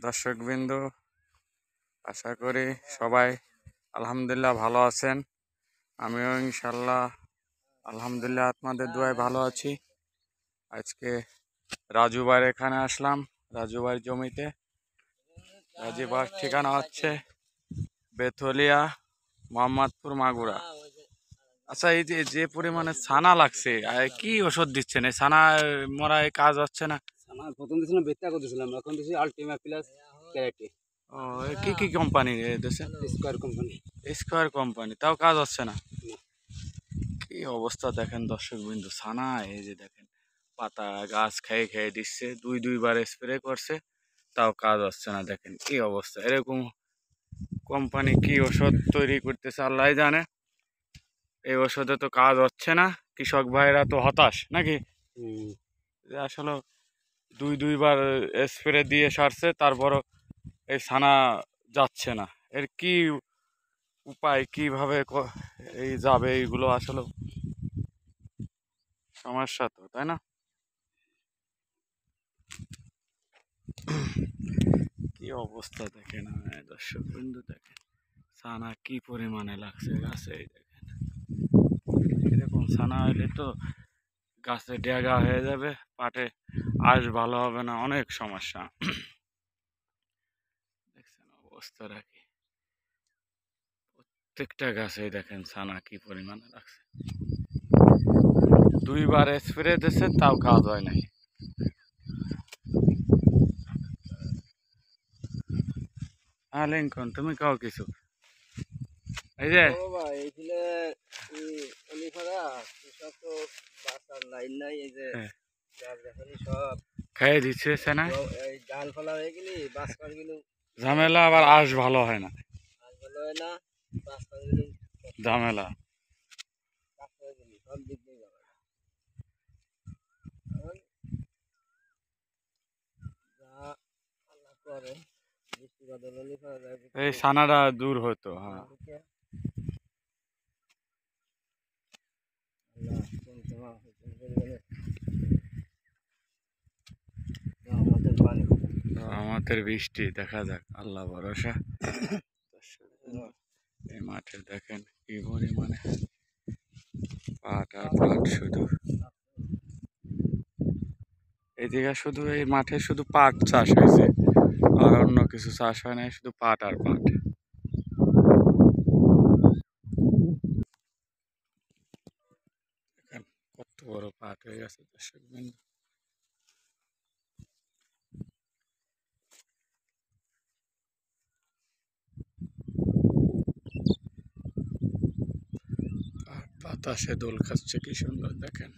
দর্শকবৃন্দ, আশা করি সবাই আলহামদুলিল্লাহ ভালো আছেন। আমিও ইনশাল্লাহ আলহামদুলিল্লাহ আপনাদের দোয়ায় ভালো আছি। আজকে রাজু ভাইয়ের এখানে আসলাম, রাজু ভাইয়ের জমিতে। রাজু ভাইয়ের ঠিকানা হচ্ছে বেথলিয়া, মোহাম্মদপুর, মাগুরা। আচ্ছা, এই যে যে পরিমাণে ছানা লাগছে, কি ওষুধ দিচ্ছেন? এই ছানা মরায় কাজ হচ্ছে না? প্রথম দিয়েছিলাম বেত্তা করতেছিলাম, এখন দিয়েছি আলটিমা প্লাস ক্যারেটে। ও, কি কি কোম্পানি দিয়েছেন? Square company. স্কোয়ার কোম্পানি, তাও কাজ হচ্ছে না? কি অবস্থা দেখেন দর্শক বিন্দু, ছানা এই যে দেখেন পাতা গাছ খেয়ে খেয়ে দিচ্ছে, দুইবার স্প্রে করছে, তাও কাজ হচ্ছে না। দেখেন কি অবস্থা, এরকম কোম্পানি কি ওষুধ তৈরি করতেছে আল্লাহ জানে। এই ওষুধে তো কাজ হচ্ছে না, কৃষক ভাইরা তো হতাশ নাকি, যে আসলে দুইবার স্প্রে দিয়ে সারছে, তারপরও এই ছানা যাচ্ছে না। এর কি উপায়, কিভাবে এই যাবে? এইগুলো আসলে সমস্যা তো, তাই না? কি অবস্থা দেখেন দর্শক বিন্দু, দেখেন ছানা কি পরিমাণে লাগছে গাছে। দেখেন এরকম ছানা হইলে তো গাছে ডেগা হয়ে যাবে, পাটে আঁশ ভালো হবে না, অনেক সমস্যা। দেখছেন অবস্থা রাখি, প্রত্যেকটা গাছে দেখেন ছানা কি পরিমাণে লাগছে। দুইবার স্প্রে দিচ্ছে, তাও কাজ হয় নাই। হ্যাঁ লিঙ্কন, তুমি কাও কিছু? এই যে খেয়ে দিচ্ছে না, ঝামেলা, আবার আঁশ ভালো হয় না, ঝামেলা। এই ছানাটা দূর হতো। হ্যাঁ, আমাদের বৃষ্টি, দেখা যাক, আল্লাহ ভরসা। এই মাঠে দেখেন কি পরিমাণে পাট আর পাট, শুধু এদিকে শুধু এই মাঠে শুধু পাট চাষ হয়েছে, আর অন্য কিছু চাষ হয় না, শুধু পাট আর পাট। দেখেন কত বড় পাট হয়ে গেছে দর্শক বিন্দু। বাতাসে দোল খাচ্ছে, কি সুন্দর দেখেন।